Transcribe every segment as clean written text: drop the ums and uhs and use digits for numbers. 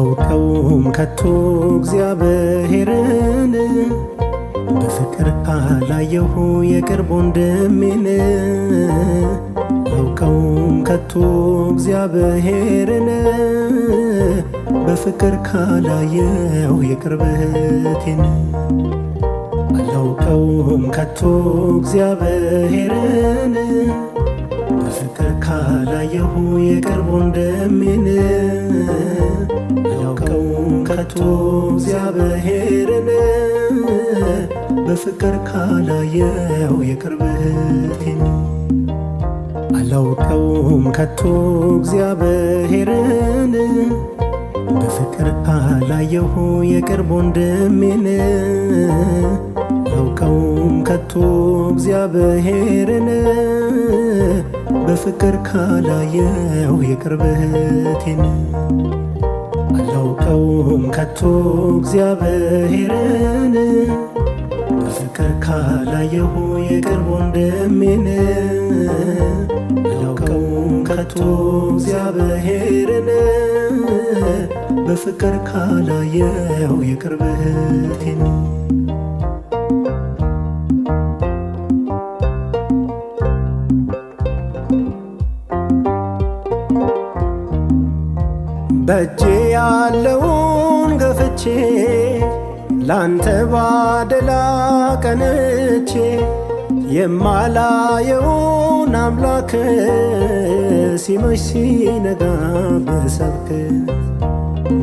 አላውቀውም ከቶ እግዚአብሔርን በፍቅር ካላየሁ የቅርብ ወንድሜን አላውቀውም ከቶ እግዚአብሔርን በፍቅር ካላየሁ የቅርብ እህቴን አላውቀውም ከቶ እግዚአብሔርን በፍቅር ካላየሁ የቅርብ ወንድሜን አላውቀውም ከቶ እግዚአብሔርን በፍቅር ካላየሁ የቅርብ እህቴን አላውቀውም ከቶ እግዚአብሔርን በፍቅር ካላየሁ የቅርብ ወንድሜን አላውቀውም ከቶ እግዚአብሔርን በፍቅር ካላየሁ የቅርብ እህቴን አላውቀውም ከቶ እግዚአብሔርን በፍቅር ካላየሁ የቅርብ ወንድሜን አላውቀውም ከቶ እግዚአብሔርን በፍቅር ካላየሁ የቅርብ እህቴን በእጄ ያለውን ገፍቼ ላንተ ባደላ ቀንቼ የማላየውን አምላክ ሲመሽ ሲነጋ በሰብክ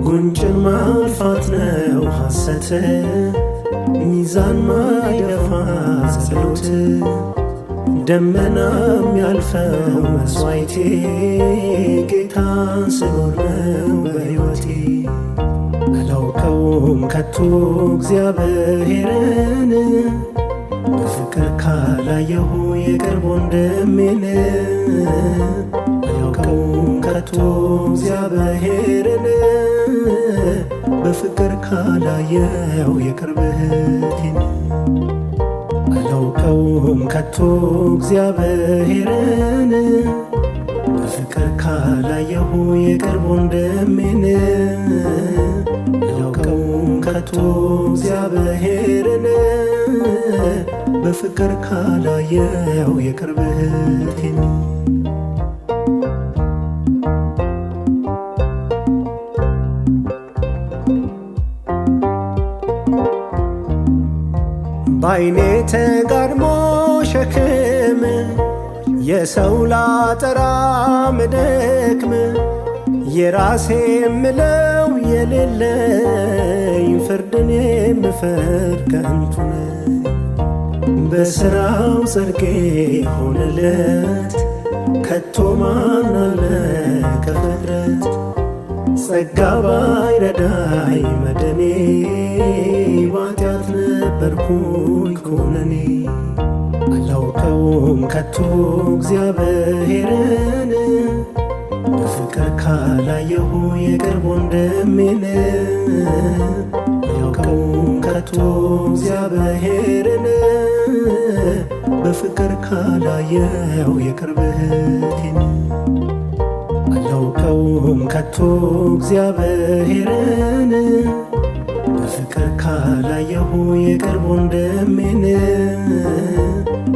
ጉንጭን ማልፋት ነው ሐሰት ሚዛን ማይደፋ ጸሎት ደመናም ያልፈው መስዋዕቴ ጌታ ስኖር ነው በሕይወቴ አላውቀውም ከቶ እግዚአብሔርን በፍቅር ካላየሁ የቅርብ ወንድሜን አላውቀውም ከቶ እግዚአብሔርን በፍቅር ካላየሁ የቅርብ እህቴን አላውቀውም ከቶ እግዚአብሔርን በፍቅር ካላየሁ የቅርብ ወንድሜን አላውቀውም ከቶ እግዚአብሔርን በፍቅር ካላየሁ የቅርብ እህቴን ባይኔ ተጋድሞ ሸክም የሰው ላጠራ መደክም የራሴ ምለው የሌለኝ ፍርድን የምፈርድ ከንቱ ነኝ በሥራው ጽድቄ ሆነለት ከቶ ማን አለ ከፍጥረት ጸጋ ባይረዳይ መድኔ ባጢአት ነበርኩኝ ኩነኔ አላውቀውም ከቶ እግዚአብሔርን በፍቅር ካላየሁ የቅርብ ወንድሜን አላውቀውም ከቶ እግዚአብሔርን በፍቅር ካላየሁ የቅርብ እህቴን አላውቀውም ከቶ እግዚአብሔርን በፍቅር ካላየሁ የቅርብ ወንድሜን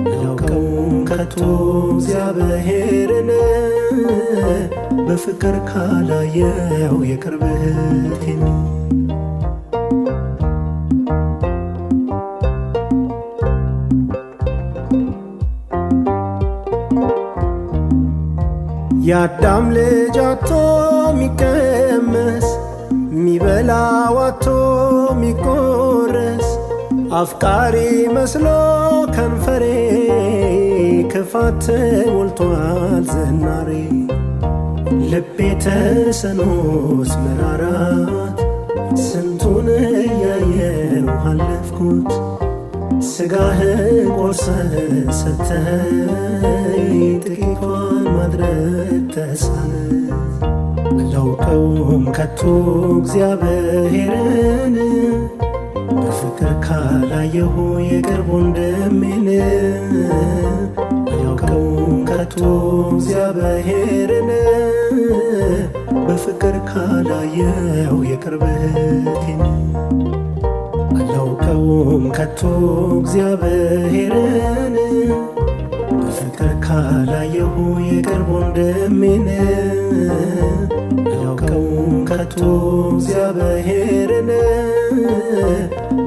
አላውቀውም ከቶ እግዚአብሔርን በፍቅር ካላየሁ የቅርብ እህቴን የአዳም ልጅ አቶ ሚቀመስ ሚበላ ዋቶ ሚቆረስ አፍቃሪ መስሎ ከንፈሬ ክፋት ሞልቷል ዝናሬ ልቤ ተሰኖስ መራራት ስንቱን እያየው አለፍኩት ሥጋህን ቆርሰህ ሰጥተኸኝ ጥቂቷን ማድረግ ተሳነኝ አላውቀውም ከቶ እግዚአብሔርን በፍቅር ካላየሁ የቅርብ ወንድሜን አላውቀውም ከቶ እግዚአብሔርን በፍቅር ካላየው የቅርበቴን አላውቀውም ከቶ እግዚአብሔርን በፍቅር ካላየሁ የቅርብ ወንድሜን አላውቀውም ከቶ እግዚአብሔርን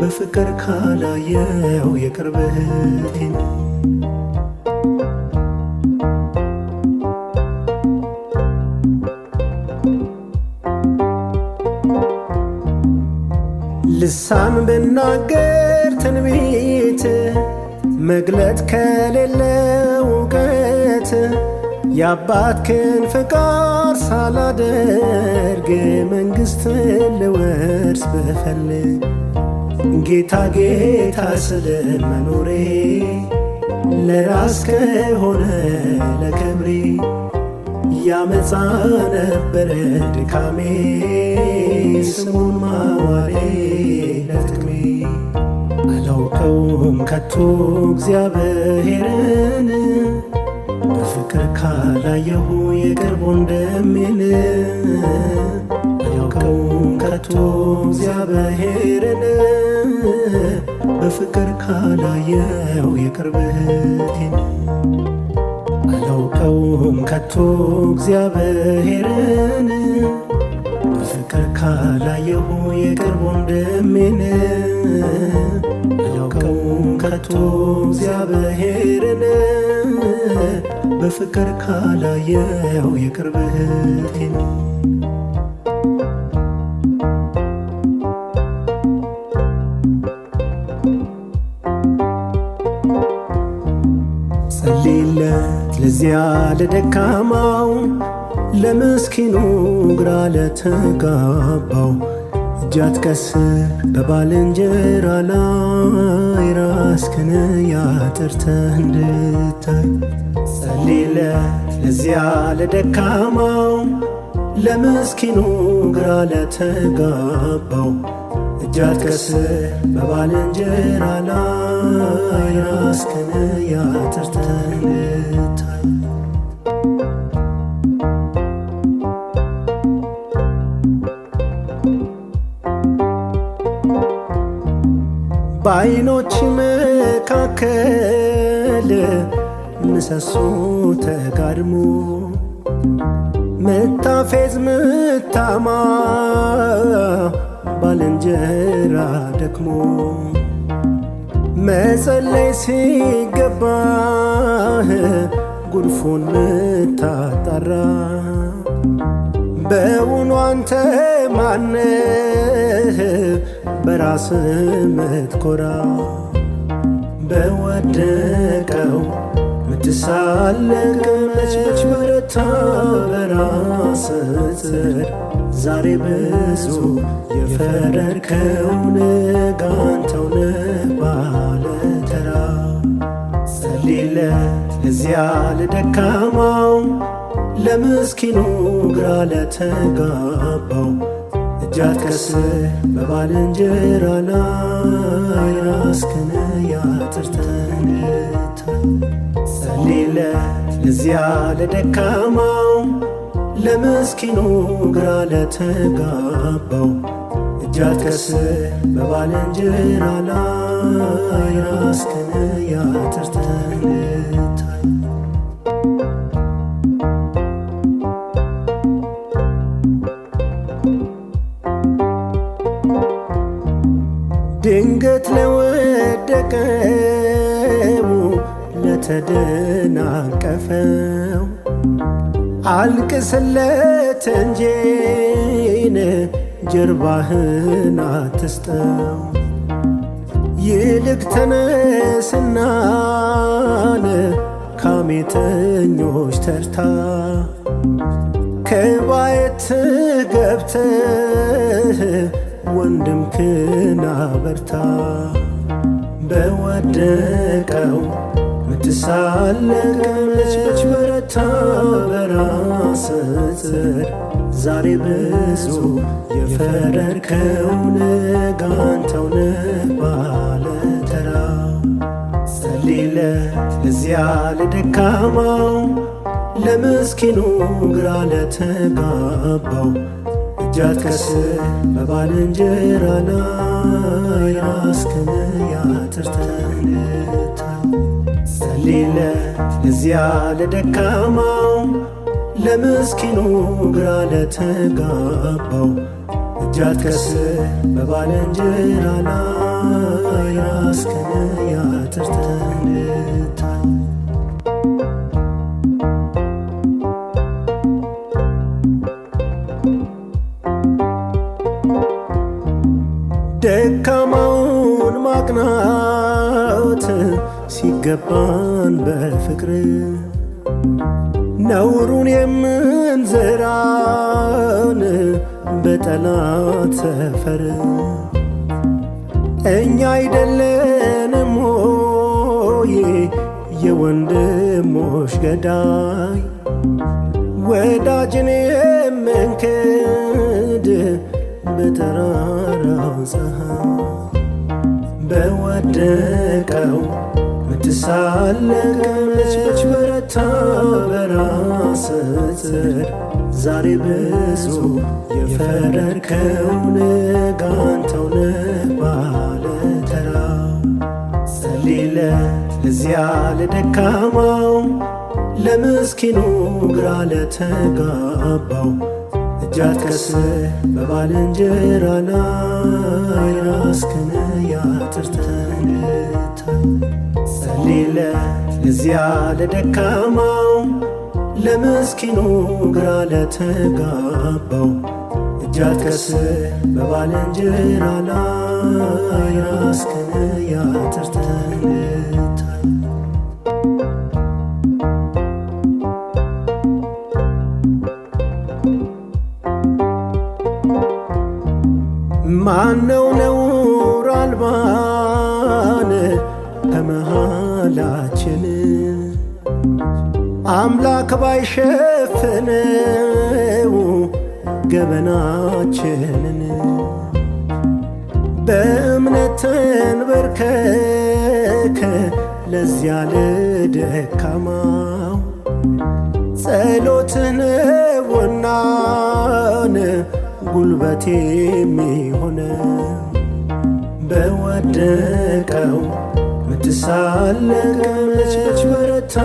በፍቅር ካላየው የቅርበቴን ልሳን ብናገር ትንቢት መግለጥ ከሌለው እውቀት የአባትህን ፍቃድ ሳላደርግ መንግሥትን ልወርስ ብፈልግ ጌታ ጌታ ስል መኖሬ ለራስ ከሆነ ለክብሬ ያመፃ ነበረ ድካሜ ስሙን ማዋሌ ለጥቅሜ አላውቀውም ከቶ እግዚአብሔርን በፍቅር ካላየሁ የቅርብ ወንድሜን አላውቀውም ከቶ እግዚአብሔርን በፍቅር ካላየሁ የቅርበቴን አላውቀውም ከቶ እግዚአብሔርን በፍቅር ካላየሁ የቅርብ ወንድሜን አላውቀውም ከቶ እግዚአብሔርን በፍቅር ካላየሁ የቅርበቴን ጸልይለት ለዚያ ለደካማው ለምስኪኑ ግራ ለተጋባው እጅ አትቀስር በባልንጀራ ላይ ራስህን አጥርተህ እንድታይ ጸልይለት ለዚያ ለደካማው ለምስኪኑ ግራ ለተጋባው እጅ አትቀስር በባልንጀራ ላይ ራስህን አጥርተህ እንድታይ በዓይኖች መካከል ምሰሶ ተጋድሞ ምታፌዝ ምታማ ባልንጀራ ደክሞ መጸለይ ሲገባህ ጉድፉን ምታጣራ በውኑ አንተ ማነህ በራስህ ምትኮራ በወደቀው ምትሳለቅ መች በረታ በራስህ ጽድቅ ዛሬ ብዙ የፈረድከው አንተው ነህ ባለተራ ጸልይለት ለዚያ ለደካማው ለምስኪኑ ግራ ለተጋባው እጅ አትቀስር በባልንጀራ ላይ ራስህን አጥርተህ እንድታይ ጸልይለት ለዚያ ለደካማው ለምስኪኑ ግራ ለተጋባው እጅ አትቀስር በባልንጀራ ላይ ራስህን አጥርተህ እንድታይ ድንገት ለወደቀው ለተደናቀፈው አልቅስለት እንጂን ጀርባህን አትስጠው ይልቅ ተነስናን ካሜተኞች ተርታ ከባየት ገብተህ ወንድምህን አበርታ በወደቀው ምትሳለቅ መች በረታ በራስህ ጽድቅ ዛሬ ብዙ የፈረድከው አንተው ነህ ባለተራ ጸልይለት ለዚያ ለደካማው ለምስኪኑ ግራ ለተጋባው እጅ አትቀስር በባልንጀራ ላይ ራስህን አትርተህ እንድታይ። ጸልይለት ለዚያ ለደካማው ለምስኪኑ ግራ ለተጋባው እጅ አትቀስር በባልንጀራ ላይ ራስህን አትርተህ እንድታይ። ደካማውን ማቅናት ሲገባን በፍቅር ነውሩን የምንዘራን በጠላት ሰፈር እኛ አይደለንም ሆይ የወንድሞች ገዳይ ወዳጅን የምንክድ በጠራራው ፀሐይ በወደቀው ምትሳለቅ መች በረታ በራስህ ጽድቅ ዛሬ ብዙ የፈረድከው ንጋንተው ነህ ባለተራ። ጸልይለት ለዚያ ለደካማው ለምስኪኑ ግራ ለተጋባው እጅ አትቀስር በባልንጀራ ላይ ራስህን አትርተህ እንድታይ። ጸልይለት ለዚያ ለደካማው ለምስኪኑ ግራ ለተጋባው እጅ አትቀስር በባልንጀራ ላይ ራስህን አትርተህ እንድታይ። ማነው ነውር አልባን ከመሃላችን አምላክ ባይሸፍነው ገበናችንን? በእምነት ተንበርከክ ለዚያ ለደካማው ጸሎትህ ነውናን ጉልበቴ የሚሆነ በወደቀው ምትሳለቅ መች በረታ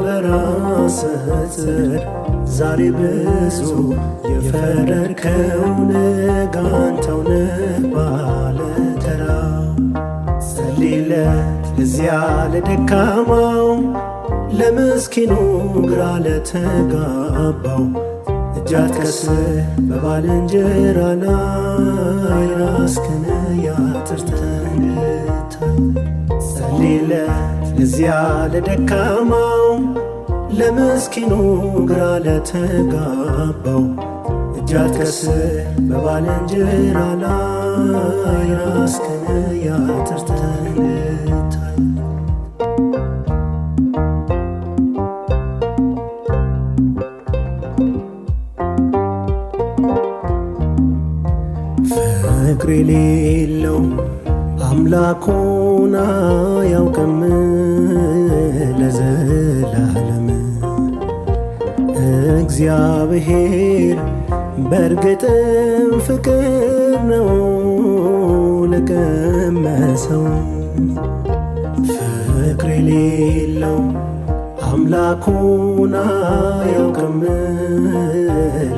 በራስህ ጽድቅ ዛሬ ብዙ የፈረድከው ንጋንተው ነህ ባለተራ። ጸልይለት ለዚያ ለደካማው ለምስኪኑ ግራ ለተጋባው እጅ አትቀስር በባልንጀራ ላይ ራስህን አትርተህ እንድታይ። ጸልይለት ለዚያ ለደካማው ለምስኪኑ ግራ ለተጋባው እጅ አትቀስር በባልንጀራ ላይ ራስህን አትርተህ እንድታይ። ፍቅር የሌለው አምላኩን አያውቅም ለዘላለም። እግዚአብሔር በእርግጥም ፍቅር ነው ለቀመሰው። ፍቅር የሌለው አምላኩን አያውቅም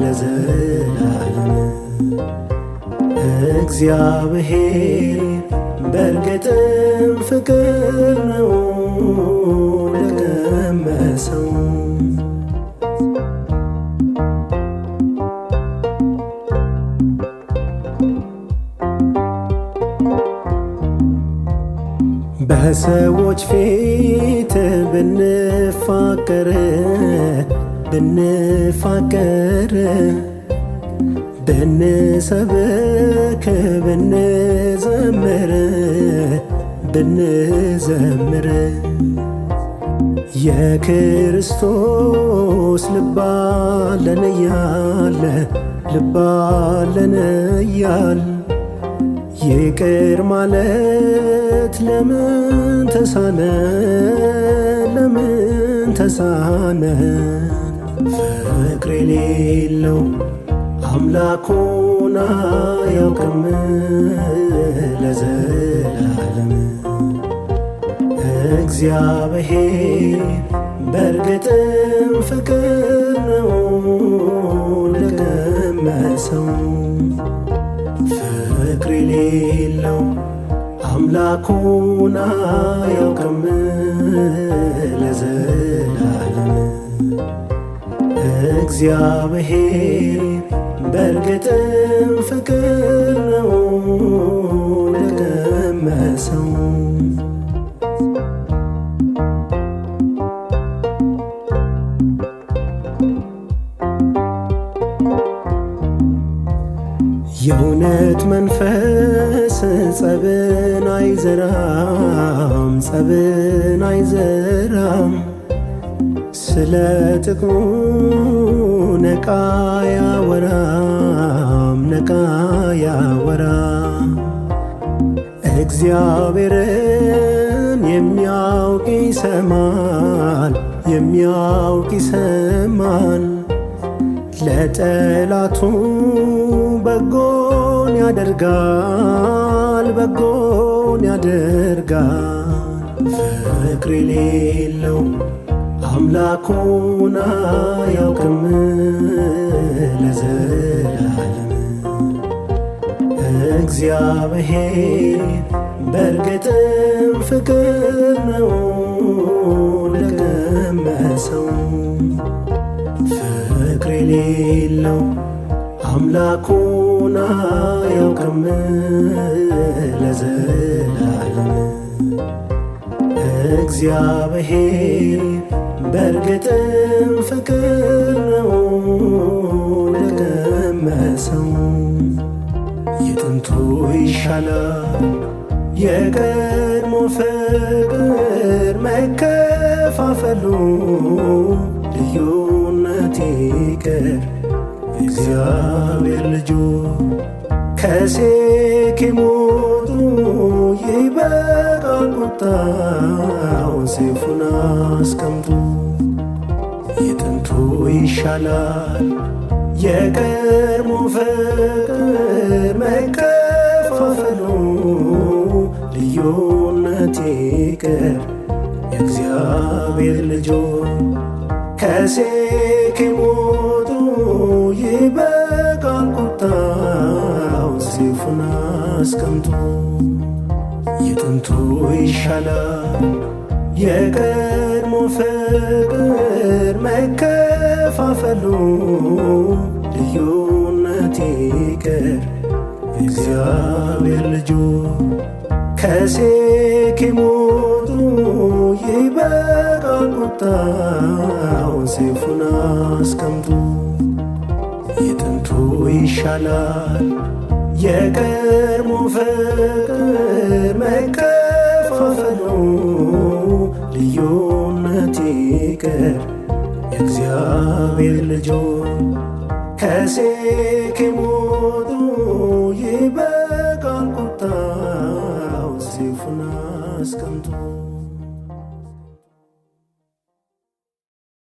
ለዘላለም። እግዚአብሔር በእርግጥም ፍቅር ነው ለቀመሰው። በሰዎች ፊት ብንፋቀር ብንሰብክ ብንዘምር የክርስቶስ ልባለን እያለ ይቅር ማለት ለምን ተሳነ ተሳነን። ፍቅር የሌለው አምላኩን አያውቅም ለዘላለም። እግዚአብሔር በእርግጥም ፍቅር ነው ለቀመሰው። ፍቅር የሌለው አምላኩን አያውቅም ለዘላለም። እግዚአብሔር በእርግጥም ፍቅር ነው ለቀመሰው። የእውነት መንፈስ ጸብን አይዘራም፣ ጸብን አይዘራም። ስለ ጥቅሙ ነቃ ያወራም፣ ነቃ ያወራም። እግዚአብሔርን የሚያውቅ ይሰማል፣ የሚያውቅ ይሰማል። ለጠላቱ በጎን ያደርጋል፣ በጎን ያደርጋል። ፍቅር የሌለው አምላኩን አያውቅም ለዘላለም። እግዚአብሔር በእርግጥም ፍቅር ነው ለቀመሰው። ፍቅር የሌለው አምላኩን አያውቅም ለዘላለም። እግዚአብሔር በእርግጥም ፍቅር ነው ለቀመሰው። የጥንቱ ይሻላል የቀድሞ ፍቅር መከፋፈሉ፣ ልዩነት ይቅር እግዚአብሔር ልጁ ከሴኬም ወጡ ይበቃል ቁጣው ሰይፉን አስቀምጡ። የጥንቱ ይሻላል የቀድሞ ፍቅር መከፋፈሉ፣ ልዩነት ይቅር የእግዚአብሔር ልጆች ከሴኬም ወጡ ይበቃል ቁጣው ሰይፉን አስቀምጡ። የጥንቱ ይሻላል የቀድሞ ፍቅር መከፋፈሉ፣ ልዩነት ይቅር እግዚአብሔር ልጆች ከሴኬም ወጡ ይበቃል ቁጣው ሰይፉን አስቀምጡ። የጥንቱ ይሻላል የቀድሞ ፍቅር መከፋፈሉ፣ ልዩነት ይቅር የእግዚአብሔር ልጆች ከሴኬም ወጡ ይበቃል ቁጣው ሰይፉን አስቀምጡ።